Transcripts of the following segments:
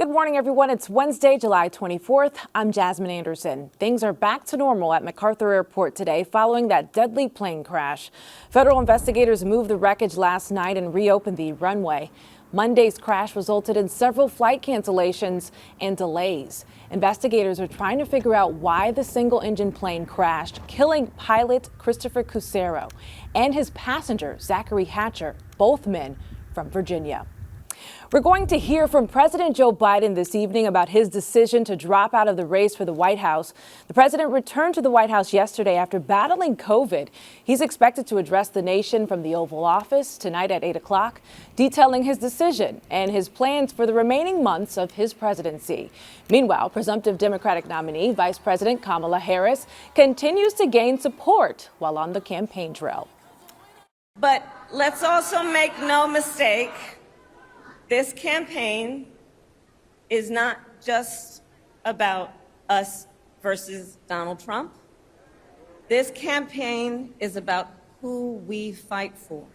Good morning, everyone. It's Wednesday, July 24th. I'm Jasmine Anderson. Things are back to normal at MacArthur Airport today following that deadly plane crash. Federal investigators moved the wreckage last night and reopened the runway. Monday's crash resulted in several flight cancellations and delays. Investigators are trying to figure out why the single-engine plane crashed, killing pilot Christopher Cusero and his passenger, Zachary Hatcher, both men from Virginia. We're going to hear from President Joe Biden this evening about his decision to drop out of the race for the White House. The president returned to the White House yesterday after battling COVID. He's expected to address the nation from the Oval Office tonight at 8 o'clock, detailing his decision and his plans for the remaining months of his presidency. Meanwhile, presumptive Democratic nominee Vice President Kamala Harris continues to gain support while on the campaign trail. But let's also make no mistake. This campaign is not just about us versus Donald Trump. This campaign is about who we fight for.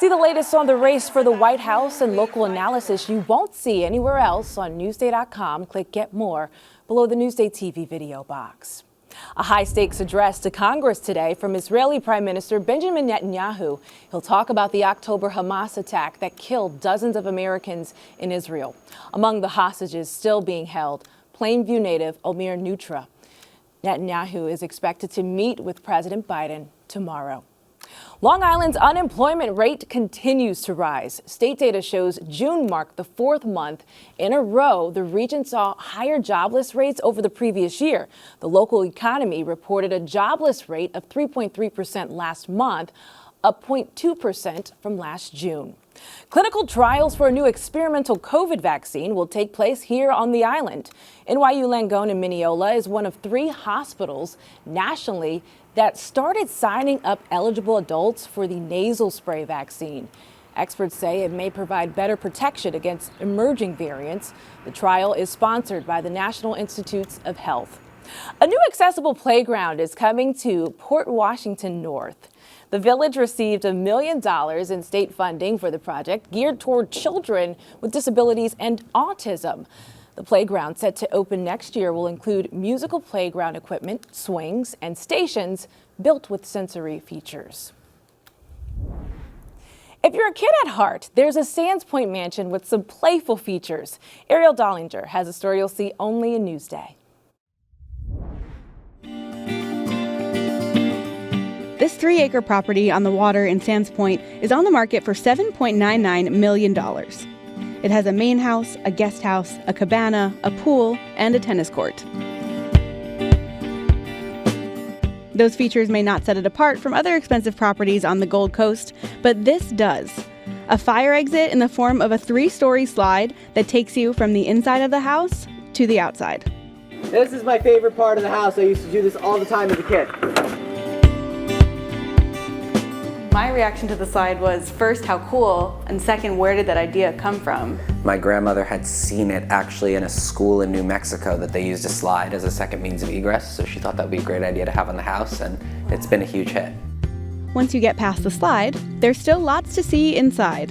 See the latest on the race for the White House and local analysis you won't see anywhere else on Newsday.com. Click Get More below the NewsdayTV video box. A high-stakes address to Congress today from Israeli Prime Minister Benjamin Netanyahu. He'll talk about the October Hamas attack that killed dozens of Americans in Israel. Among the hostages still being held, Plainview native Omer Nutra. Netanyahu is expected to meet with President Biden tomorrow. Long Island's unemployment rate continues to rise. State data shows June marked the fourth month in a row the region saw higher jobless rates over the previous year. The local economy reported a jobless rate of 3.3% last month, up 0.2% from last June. Clinical trials for a new experimental COVID vaccine will take place here on the island. NYU Langone in Mineola is one of 3 hospitals nationally that started signing up eligible adults for the nasal spray vaccine. Experts say it may provide better protection against emerging variants. The trial is sponsored by the National Institutes of Health. A new accessible playground is coming to Port Washington North. The village received $1 million in state funding for the project geared toward children with disabilities and autism. The playground, set to open next year, will include musical playground equipment, swings, and stations built with sensory features. If you're a kid at heart, there's a Sands Point mansion with some playful features. Ariel Dollinger has a story you'll see only in Newsday. This 3-acre property on the water in Sands Point is on the market for $7.99 million. It has a main house, a guest house, a cabana, a pool, and a tennis court. Those features may not set it apart from other expensive properties on the Gold Coast, but this does. A fire exit in the form of a 3-story slide that takes you from the inside of the house to the outside. This is my favorite part of the house. I used to do this all the time as a kid. My reaction to the slide was, first, how cool, and second, where did that idea come from? My grandmother had seen it actually in a school in New Mexico that they used a slide as a second means of egress, so she thought that would be a great idea to have on the house, and it's been a huge hit. Once you get past the slide, there's still lots to see inside.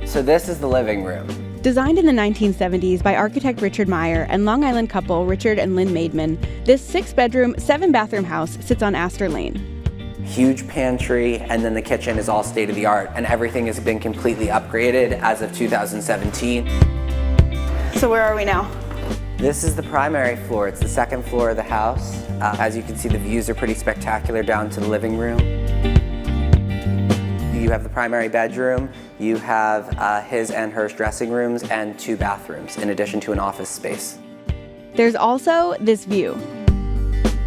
So this is the living room. Designed in the 1970s by architect Richard Meyer and Long Island couple Richard and Lynn Maidman, this 6-bedroom, 7-bathroom house sits on Astor Lane. Huge pantry, and then the kitchen is all state-of-the-art, and everything has been completely upgraded as of 2017. So where are we now? This is the primary floor. It's the second floor of the house. As you can see, the views are pretty spectacular down to the living room. You have the primary bedroom, you have his and hers dressing rooms, and 2 bathrooms, in addition to an office space. There's also this view.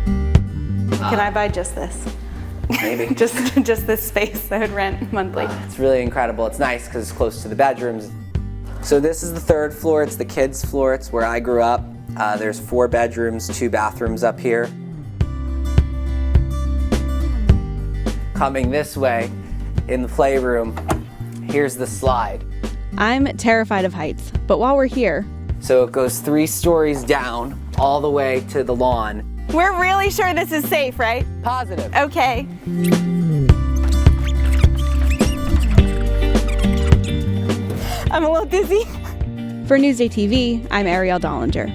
Can I buy just this? Maybe. just this space I would rent monthly. It's really incredible. It's nice because it's close to the bedrooms. So this is the 3rd floor. It's the kids' floor. It's where I grew up. There's 4 bedrooms, 2 bathrooms up here. Coming this way, in the playroom, here's the slide. I'm terrified of heights, but while we're here... So it goes 3 stories down, all the way to the lawn. We're really sure this is safe, right? Positive. Okay. I'm a little dizzy. For Newsday TV, I'm Ariel Dollinger.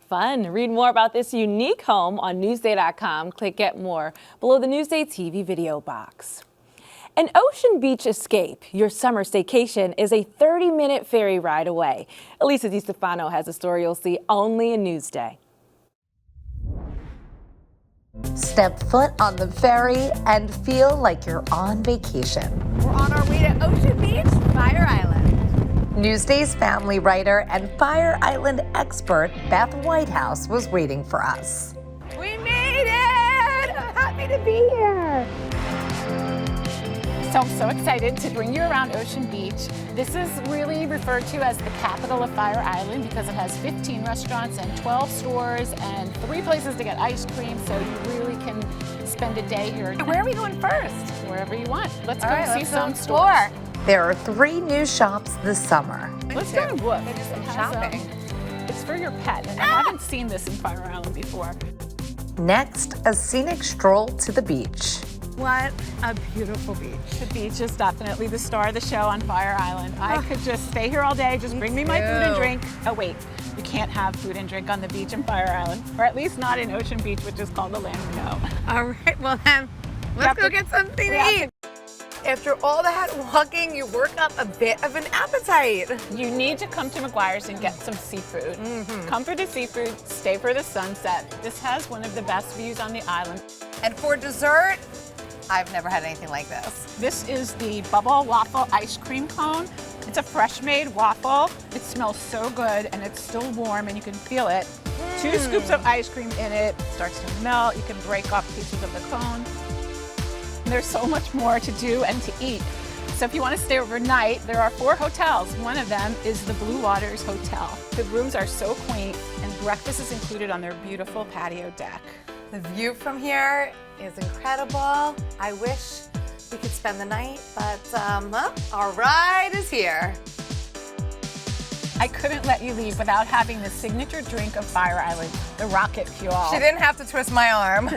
Fun. Read more about this unique home on Newsday.com. Click Get More below the Newsday TV video box. An Ocean Beach escape, your summer staycation, is a 30-minute ferry ride away. Elisa DiStefano has a story you'll see only in Newsday. Step foot on the ferry and feel like you're on vacation. We're on our way to Ocean Beach, Fire Island. Newsday's family writer and Fire Island expert Beth Whitehouse was waiting for us. We made it! I'm happy to be here. So I'm so excited to bring you around Ocean Beach. This is really referred to as the capital of Fire Island because it has 15 restaurants and 12 stores and 3 places to get ice cream, so you really can spend a day here. Where are we going first? Wherever you want. Let's All go right, see let's some go stores. explore. There are 3 new shops this summer. Let's go to Woof. They're just It has, shopping. it's for your pet, and I haven't seen this in Fire Island before. Next, a scenic stroll to the beach. What a beautiful beach. The beach is definitely the star of the show on Fire Island. I could just stay here all day, just bring me my food and too. drink. Oh wait, you can't have food and drink on the beach in Fire Island, or at least not in Ocean Beach, which is called the land we know. All right, well then, let's go get something to eat. After all that walking, you work up a bit of an appetite. You need to come to McGuire's and get some seafood. Come for the seafood, stay for the sunset. This has one of the best views on the island. And for dessert, I've never had anything like this. This is the bubble waffle ice cream cone. It's a fresh made waffle. It smells so good and it's still warm and you can feel it. 2 scoops of ice cream in it. It starts to melt. You can break off pieces of the cone. And there's so much more to do and to eat. So if you want to stay overnight, there are 4 hotels. One of them is the Blue Waters Hotel. The rooms are so quaint and breakfast is included on their beautiful patio deck. The view from here is incredible. I wish we could spend the night, but our ride is here. I couldn't let you leave without having the signature drink of Fire Island, the Rocket Fuel. She didn't have to twist my arm.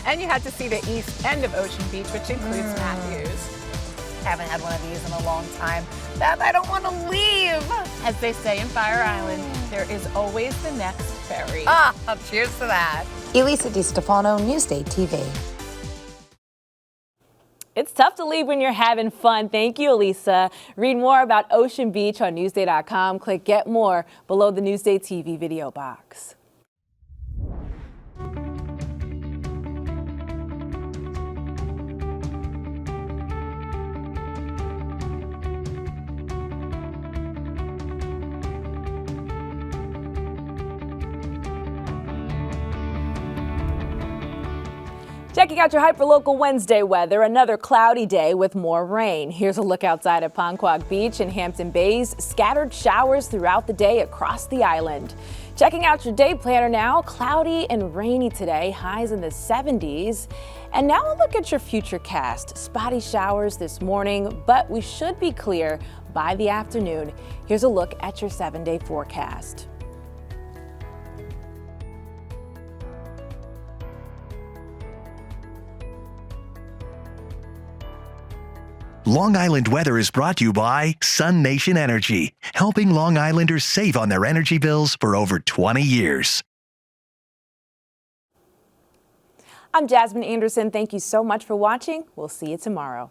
And you had to see the east end of Ocean Beach, which includes Matthews. Haven't had one of these in a long time. Beth, I don't want to leave. As they say in Fire Island, there is always the next ferry. Cheers to that. Elisa DiStefano, Newsday TV. It's tough to leave when you're having fun. Thank you, Elisa. Read more about Ocean Beach on Newsday.com. Click Get More below the Newsday TV video box. Checking out your Hyperlocal Wednesday weather, another cloudy day with more rain. Here's a look outside at Ponquag Beach and Hampton Bays. Scattered showers throughout the day across the island. Checking out your day planner now, cloudy and rainy today, highs in the 70s. And now a look at your futurecast. Spotty showers this morning, but we should be clear by the afternoon. Here's a look at your 7-day forecast. Long Island weather is brought to you by Sun Nation Energy, helping Long Islanders save on their energy bills for over 20 years. I'm Jasmine Anderson. Thank you so much for watching. We'll see you tomorrow.